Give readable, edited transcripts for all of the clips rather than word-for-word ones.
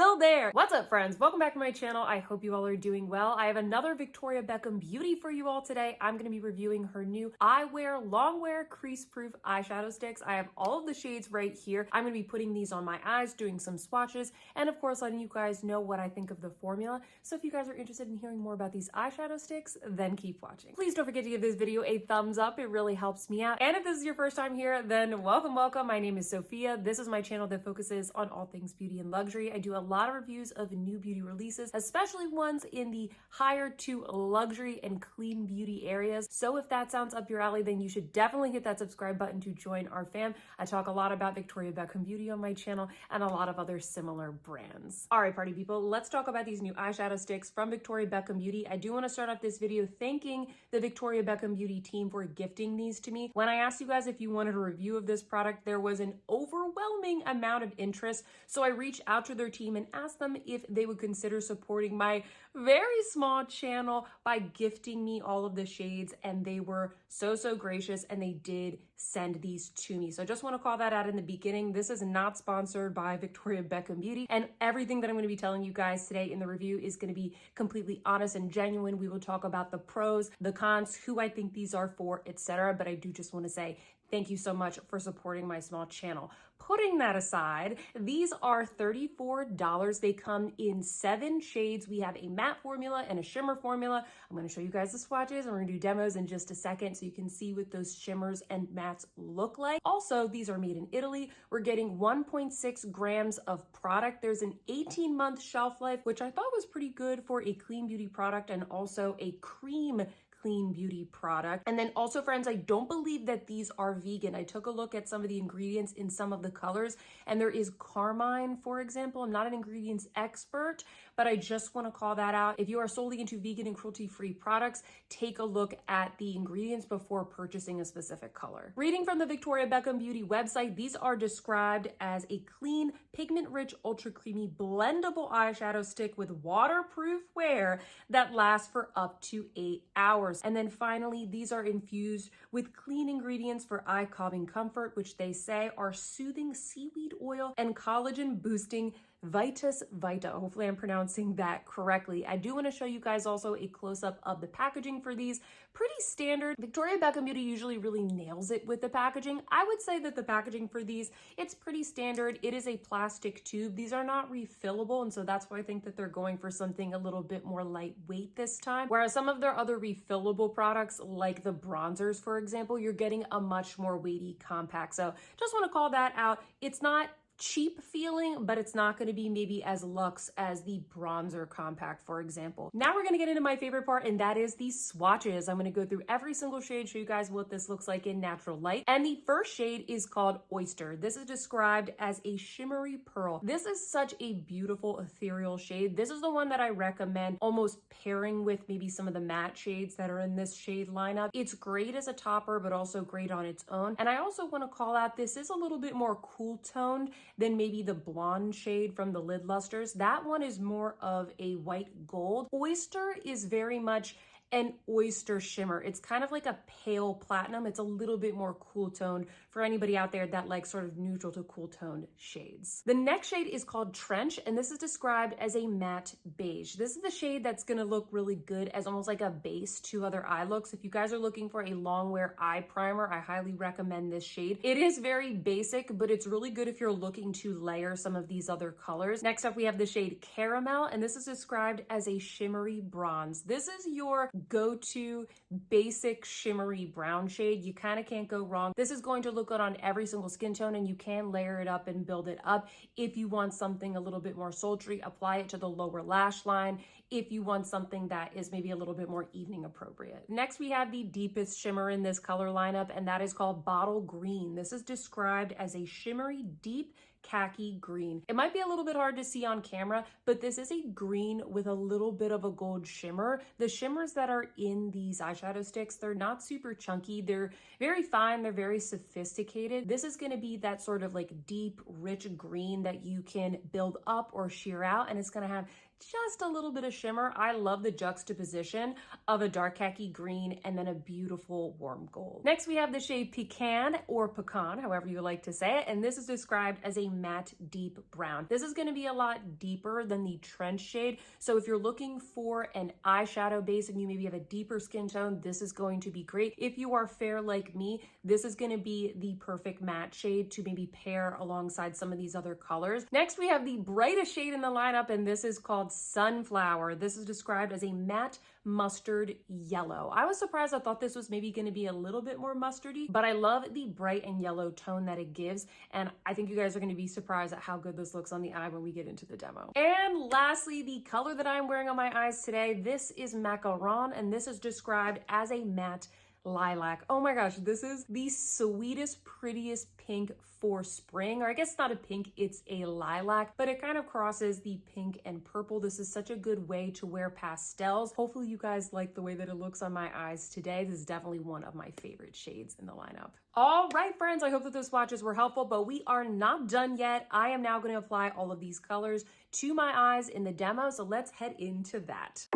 still there. What's up, friends? Welcome back to my channel. I hope you all are doing well. I have another Victoria Beckham Beauty for you all today. I'm going to be reviewing her new Eyewear Longwear Crease-Proof Eyeshadow Sticks. I have all of the shades right here. I'm going to be putting these on my eyes, doing some swatches, and of course letting you guys know what I think of the formula. So if you guys are interested in hearing more about these eyeshadow sticks, then keep watching. Please don't forget to give this video a thumbs up. It really helps me out. And if this is your first time here, then welcome. My name is Sophia. This is my channel that focuses on all things beauty and luxury. I do a lot of reviews of new beauty releases, especially ones in the higher to luxury and clean beauty areas. So if that sounds up your alley, then you should definitely hit that subscribe button to join our fam. I talk a lot about Victoria Beckham Beauty on my channel and a lot of other similar brands. All right, party people, let's talk about these new eyeshadow sticks from Victoria Beckham Beauty. I do want to start off this video thanking the Victoria Beckham Beauty team for gifting these to me. When I asked you guys if you wanted a review of this product, there was an overwhelming amount of interest. So I reached out to their team and asked them if they would consider supporting my very small channel by gifting me all of the shades, and they were so gracious, and they did send these to me. So I just want to call that out in the beginning. This is not sponsored by Victoria Beckham Beauty, and everything that I'm going to be telling you guys today in the review is going to be completely honest and genuine. We will talk about the pros, the cons, who I think these are for, etc. But I do just want to say thank you so much for supporting my small channel. Putting that aside, these are $34. They come in 7 shades. We have a matte formula and a shimmer formula. I'm going to show you guys the swatches, and we're going to do demos in just a second so you can see what those shimmers and mattes look like. Also, these are made in Italy. We're getting 1.6 grams of product. There's an 18-month shelf life, which I thought was pretty good for a clean beauty product, and also a cream clean beauty product. And then also, friends, I don't believe that these are vegan. I took a look at some of the ingredients in some of the colors, and there is carmine, for example. I'm not an ingredients expert, but I just want to call that out. If you are solely into vegan and cruelty-free products, take a look at the ingredients before purchasing a specific color. Reading from the Victoria Beckham Beauty website, these are described as a clean, pigment-rich, ultra creamy, blendable eyeshadow stick with waterproof wear that lasts for up to 8 hours. And then finally, these are infused with clean ingredients for eye-calming comfort, which they say are soothing seaweed oil and collagen boosting Vitus Vita. Hopefully I'm pronouncing that correctly. I do want to show you guys also a close-up of the packaging for these. Pretty standard. Victoria Beckham Beauty usually really nails it with the packaging. I would say that the packaging for these, it's pretty standard. It is a plastic tube. These are not refillable, and so that's why I think that they're going for something a little bit more lightweight this time. Whereas some of their other refillable products, like the bronzers, for example, you're getting a much more weighty compact. So just want to call that out. It's not cheap feeling, but it's not going to be maybe as luxe as the bronzer compact, for example. Now we're going to get into my favorite part, and that is the swatches. I'm going to go through every single shade, show you guys what this looks like in natural light. And the first shade is called Oyster. This is described as a shimmery pearl. This is such a beautiful ethereal shade. This is the one that I recommend almost pairing with maybe some of the matte shades that are in this shade lineup. It's great as a topper, but also great on its own. And I also want to call out, this is a little bit more cool toned than maybe the blonde shade from the Lid Lusters. That one is more of a white gold. Oyster is very much an oyster shimmer. It's kind of like a pale platinum. It's a little bit more cool toned for anybody out there that likes sort of neutral to cool toned shades. The next shade is called Trench, and this is described as a matte beige. This is the shade that's gonna look really good as almost like a base to other eye looks. If you guys are looking for a long wear eye primer, I highly recommend this shade. It is very basic, but it's really good if you're looking to layer some of these other colors. Next up, we have the shade Caramel, and this is described as a shimmery bronze. This is your go-to basic shimmery brown shade. You kind of can't go wrong. This is going to look good on every single skin tone, and you can layer it up and build it up. If you want something a little bit more sultry, apply it to the lower lash line. If you want something that is maybe a little bit more evening appropriate. Next, we have the deepest shimmer in this color lineup, and that is called Bottle Green. This is described as a shimmery deep khaki green. It might be a little bit hard to see on camera, but this is a green with a little bit of a gold shimmer. The shimmers that are in these eyeshadow sticks, they're not super chunky. They're very fine. They're very sophisticated. This is going to be that sort of like deep, rich green that you can build up or sheer out, and it's going to have just a little bit of shimmer. I love the juxtaposition of a dark khaki green and then a beautiful warm gold. Next, we have the shade Pecan or Pecan, however you like to say it, and this is described as a matte deep brown. This is going to be a lot deeper than the trench shade, so if you're looking for an eyeshadow base and you maybe have a deeper skin tone, this is going to be great. If you are fair like me, this is going to be the perfect matte shade to maybe pair alongside some of these other colors. Next, we have the brightest shade in the lineup, and this is called Sunflower. This is described as a matte mustard yellow. I was surprised. I thought this was maybe going to be a little bit more mustardy, but I love the bright and yellow tone that it gives, and I think you guys are going to be surprised at how good this looks on the eye when we get into the demo. And lastly, the color that I'm wearing on my eyes today, this is Macaron, and this is described as a matte lilac. Oh my gosh, this is the sweetest, prettiest pink for spring, or I guess not a pink, it's a lilac, but it kind of crosses the pink and purple. This is such a good way to wear pastels. Hopefully you guys like the way that it looks on my eyes today. This is definitely one of my favorite shades in the lineup. All right, friends, I hope that those swatches were helpful, but we are not done yet. I am now going to apply all of these colors to my eyes in the demo, so let's head into that.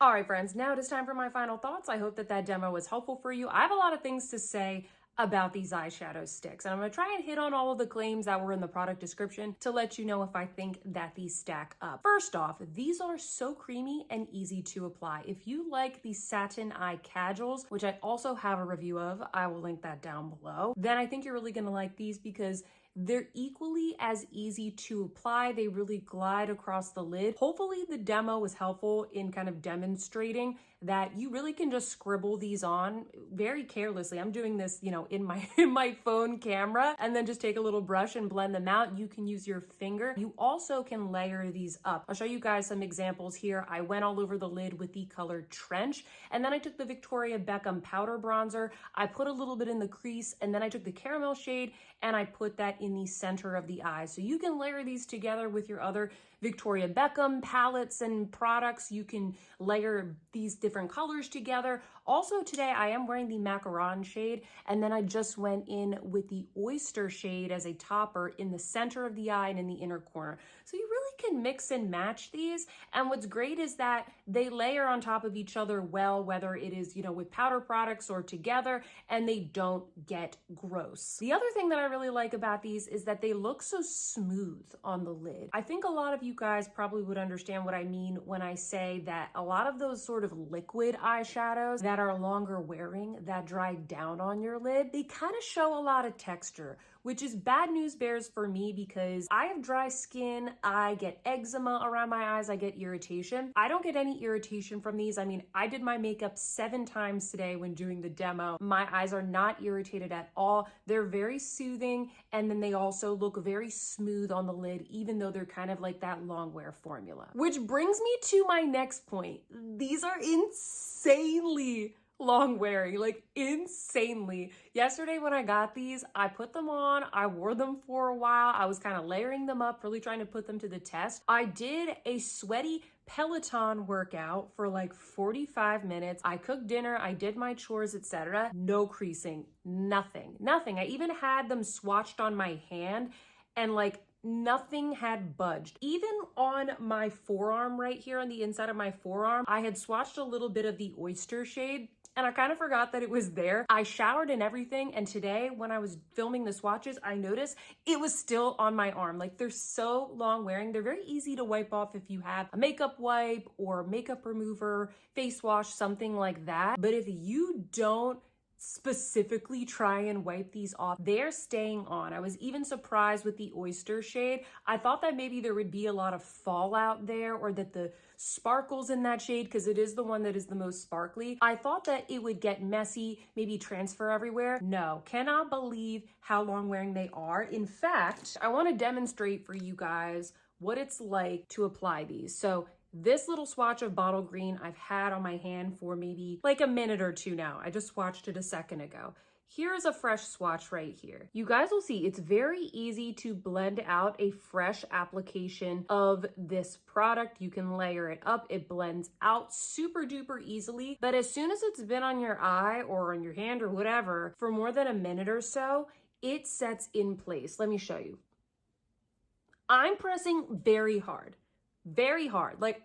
All right, friends, now it is time for my final thoughts. I hope that that demo was helpful for you. I have a lot of things to say about these eyeshadow sticks, and I'm going to try and hit on all of the claims that were in the product description to let you know if I think that these stack up. First off, these are so creamy and easy to apply. If you like the satin eye casuals, which I also have a review of, I will link that down below, then I think you're really going to like these because they're equally as easy to apply. They really glide across the lid. Hopefully the demo was helpful in kind of demonstrating that you really can just scribble these on very carelessly. I'm doing this, you know, in my phone camera, and then just take a little brush and blend them out. You can use your finger. You also can layer these up. I'll show you guys some examples here. I went all over the lid with the color Trench, and then I took the Victoria Beckham powder bronzer. I put a little bit in the crease, and then I took the caramel shade and I put that in the center of the eye. So you can layer these together with your other Victoria Beckham palettes and products. You can layer these different colors together. Also today I am wearing the Macaron shade, and then I just went in with the Oyster shade as a topper in the center of the eye and in the inner corner. So you really can mix and match these. And what's great is that they layer on top of each other well, whether it is, you know, with powder products or together, and they don't get gross. The other thing that I really like about these is that they look so smooth on the lid. I think a lot of you guys probably would understand what I mean when I say that a lot of those sort of liquid eyeshadows that are longer wearing, that dry down on your lid, they kind of show a lot of texture, which is bad news bears for me because I have dry skin, I get eczema around my eyes, I get irritation. I don't get any irritation from these. I mean, I did my makeup 7 times today when doing the demo. My eyes are not irritated at all. They're very soothing, and then they also look very smooth on the lid, even though they're kind of like that long wear formula. Which brings me to my next point. These are insanely long wearing, like insanely. Yesterday when I got these, I put them on, I wore them for a while. I was kind of layering them up, really trying to put them to the test. I did a sweaty Peloton workout for like 45 minutes. I cooked dinner, I did my chores, etc. No creasing, nothing. I even had them swatched on my hand and like nothing had budged. Even on my forearm right here on the inside of my forearm, I had swatched a little bit of the Oyster shade and I kind of forgot that it was there. I showered and everything, and today when I was filming the swatches, I noticed it was still on my arm. Like, they're so long wearing. They're very easy to wipe off if you have a makeup wipe or makeup remover, face wash, something like that. But if you don't specifically try and wipe these off, they're staying on. I was even surprised with the Oyster shade. I thought that maybe there would be a lot of fallout there, or that the sparkles in that shade, because it is the one that is the most sparkly, I thought that it would get messy, maybe transfer everywhere. No, cannot believe how long wearing they are. In fact, I want to demonstrate for you guys what it's like to apply these. So this little swatch of bottle green I've had on my hand for maybe like a minute or two now. I just swatched it a second ago. Here's a fresh swatch right here. You guys will see it's very easy to blend out a fresh application of this product. You can layer it up. It blends out super duper easily. But as soon as it's been on your eye or on your hand or whatever for more than a minute or so, it sets in place. Let me show you. I'm pressing very hard. Like,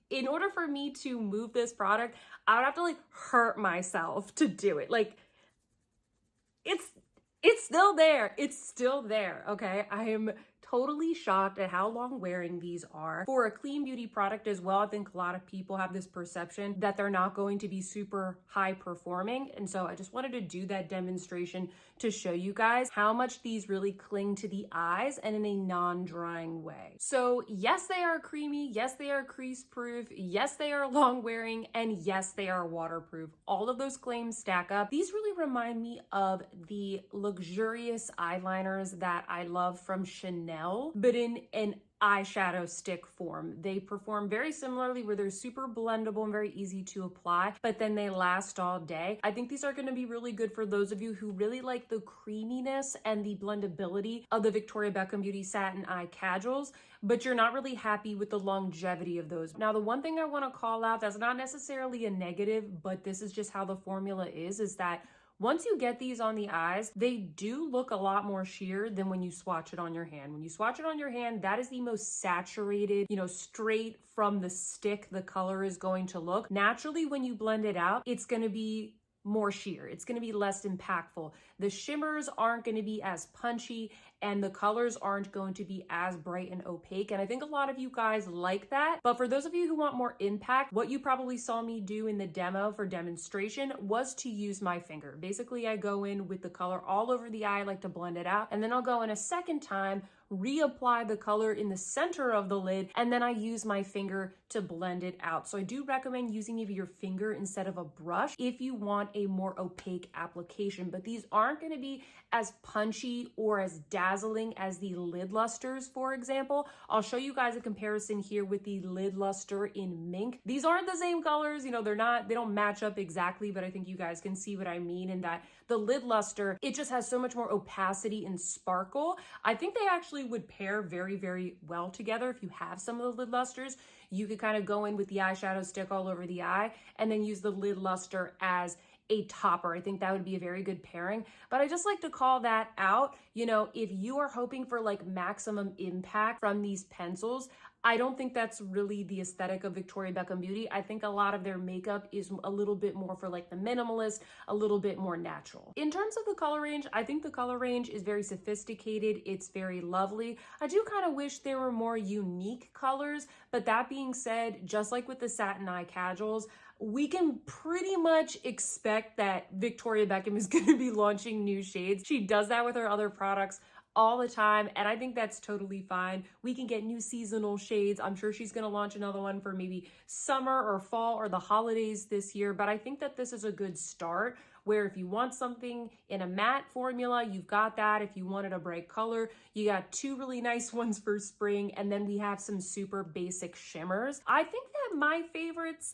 in order for me to move this product, I would have to like hurt myself to do it. Like, it's still there. It's still there. Okay. I am totally shocked at how long wearing these are. For a clean beauty product as well, I think a lot of people have this perception that they're not going to be super high performing. And so I just wanted to do that demonstration to show you guys how much these really cling to the eyes and in a non-drying way. So yes, they are creamy. Yes, they are crease proof. Yes, they are long wearing. And yes, they are waterproof. All of those claims stack up. These really remind me of the luxurious eyeliners that I love from Chanel, but in an eyeshadow stick form. They perform very similarly, where they're super blendable and very easy to apply, but then they last all day. I think these are going to be really good for those of you who really like the creaminess and the blendability of the Victoria Beckham Beauty Satin Eye Casuals, but you're not really happy with the longevity of those. Now, the one thing I want to call out that's not necessarily a negative, but this is just how the formula is that once you get these on the eyes, they do look a lot more sheer than when you swatch it on your hand. When you swatch it on your hand, that is the most saturated, straight from the stick the color is going to look. Naturally, when you blend it out, it's going to be more sheer. It's going to be less impactful. The shimmers aren't going to be as punchy, and the colors aren't going to be as bright and opaque. And I think a lot of you guys like that. But for those of you who want more impact, what you probably saw me do in the demo for demonstration was to use my finger. Basically, I go in with the color all over the eye, I like to blend it out, and then I'll go in a second time, reapply the color in the center of the lid, and then I use my finger to blend it out. So I do recommend using maybe your finger instead of a brush if you want a more opaque application, but these aren't going to be as punchy or as dazzling as the lid lusters, for example. I'll show you guys a comparison here with the lid luster in Mink. These aren't the same colors, they don't match up exactly, but I think you guys can see what I mean in that the lid luster, it just has so much more opacity and sparkle. I think they actually would pair very, very well together. If you have some of the lid lusters, you could kind of go in with the eyeshadow stick all over the eye and then use the lid luster as a topper. I think that would be a very good pairing, but I just like to call that out. If you are hoping for like maximum impact from these pencils, I don't think that's really the aesthetic of Victoria Beckham Beauty. I think a lot of their makeup is a little bit more for like the minimalist, a little bit more natural. In terms of the color range, I think the color range is very sophisticated. It's very lovely. I do kind of wish there were more unique colors, but that being said, just like with the Satin Eye Casuals, we can pretty much expect that Victoria Beckham is going to be launching new shades. She does that with her other products all the time, and I think that's totally fine. We can get new seasonal shades. I'm sure she's going to launch another one for maybe summer or fall or the holidays this year, but I think that this is a good start, where if you want something in a matte formula, you've got that. If you wanted a bright color, you got two really nice ones for spring, and then we have some super basic shimmers. I think that my favorites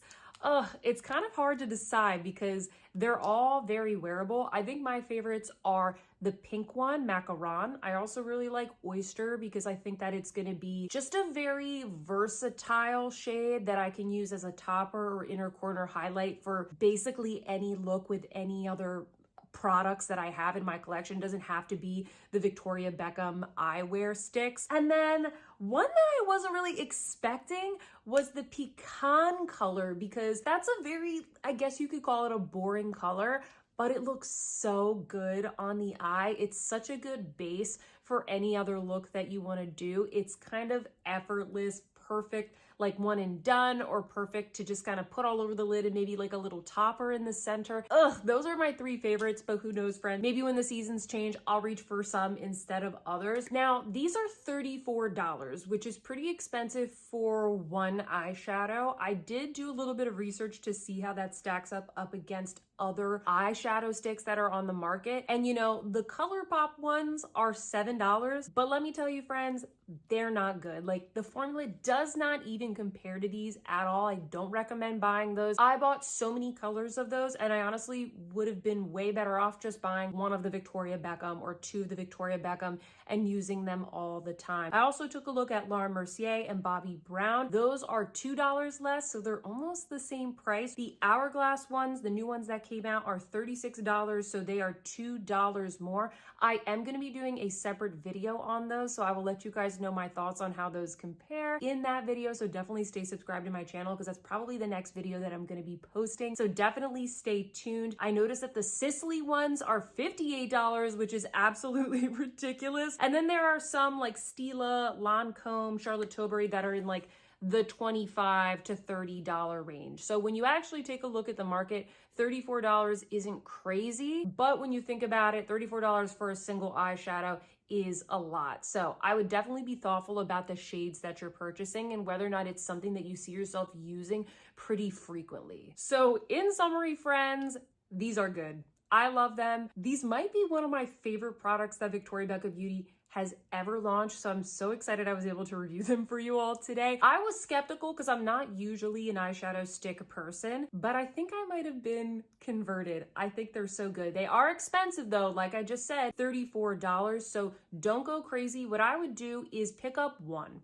It's kind of hard to decide because they're all very wearable. I think my favorites are the pink one, Macaron. I also really like Oyster because I think that it's gonna be just a very versatile shade that I can use as a topper or inner corner highlight for basically any look with any other products that I have in my collection. It doesn't have to be the Victoria Beckham eyewear sticks. And then one that I wasn't really expecting was the Pecan color, because that's a very, I guess you could call it a boring color, but it looks so good on the eye. It's such a good base for any other look that you want to do. It's kind of effortless, perfect, like one and done, or perfect to just kind of put all over the lid and maybe like a little topper in the center. Those are my three favorites, but who knows, friend? Maybe when the seasons change, I'll reach for some instead of others. Now, these are $34, which is pretty expensive for one eyeshadow. I did do a little bit of research to see how that stacks up against other eyeshadow sticks that are on the market. And you know, the ColourPop ones are $7, but let me tell you, friends, they're not good. Like, the formula does not even compare to these at all. I don't recommend buying those. I bought so many colors of those, and I honestly would have been way better off just buying one of the Victoria Beckham or two of the Victoria Beckham and using them all the time. I also took a look at Laura Mercier and Bobbi Brown. Those are $2 less, so they're almost the same price. The Hourglass ones, the new ones that came out, are $36, so they are $2 more. I am going to be doing a separate video on those, so I will let you guys know my thoughts on how those compare in that video. So definitely stay subscribed to my channel because that's probably the next video that I'm going to be posting. So definitely stay tuned. I noticed that the Sicily ones are $58, which is absolutely ridiculous. And then there are some like Stila, Lancome, Charlotte Tilbury that are in like the $25 to $30 range. So when you actually take a look at the market, $34 isn't crazy, but when you think about it, $34 for a single eyeshadow is a lot. So I would definitely be thoughtful about the shades that you're purchasing and whether or not it's something that you see yourself using pretty frequently. So in summary, friends, these are good. I love them. These might be one of my favorite products that Victoria Beckham Beauty has ever launched, so I'm so excited I was able to review them for you all today. I was skeptical because I'm not usually an eyeshadow stick person, but I think I might have been converted. I think they're so good. They are expensive though, like I just said, $34, so don't go crazy. What I would do is pick up one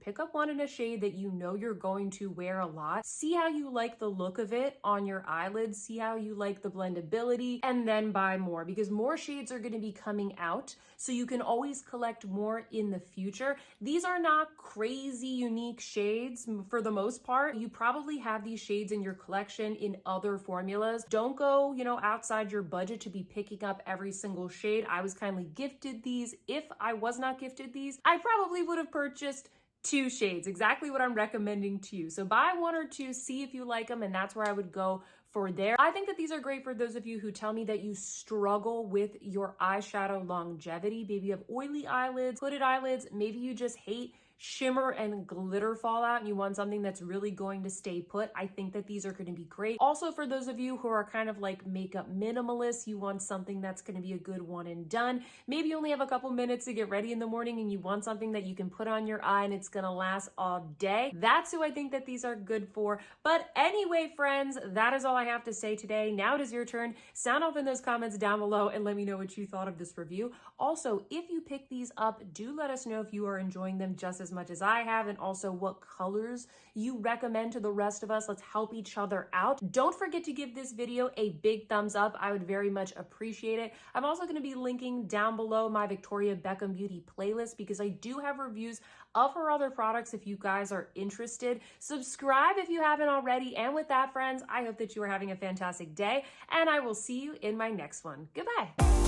in a shade that you know you're going to wear a lot. See how you like the look of it on your eyelids, see how you like the blendability, and then buy more, because more shades are going to be coming out, so you can always collect more in the future. These are not crazy unique shades for the most part. You probably have these shades in your collection in other formulas. Don't go, outside your budget to be picking up every single shade. I was kindly gifted these. If I was not gifted these, I probably would have purchased 2 shades, exactly what I'm recommending to you. So buy 1 or 2, see if you like them, and that's where I would go for there. I think that these are great for those of you who tell me that you struggle with your eyeshadow longevity. Maybe you have oily eyelids, hooded eyelids, maybe you just hate shimmer and glitter fallout and you want something that's really going to stay put. I think that these are going to be great. Also, for those of you who are kind of like makeup minimalists, you want something that's going to be a good one and done. Maybe you only have a couple minutes to get ready in the morning and you want something that you can put on your eye and it's going to last all day. That's who I think that these are good for. But anyway, friends, that is all I have to say today. Now it is your turn. Sound off in those comments down below and let me know what you thought of this review. Also, if you pick these up, do let us know if you are enjoying them just as much as I have, and also what colors you recommend to the rest of us. Let's help each other out. Don't forget to give this video a big thumbs up. I would very much appreciate it. I'm also going to be linking down below my Victoria Beckham Beauty playlist because I do have reviews of her other products if you guys are interested. Subscribe if you haven't already. And with that, friends, I hope that you are having a fantastic day, and I will see you in my next one. Goodbye.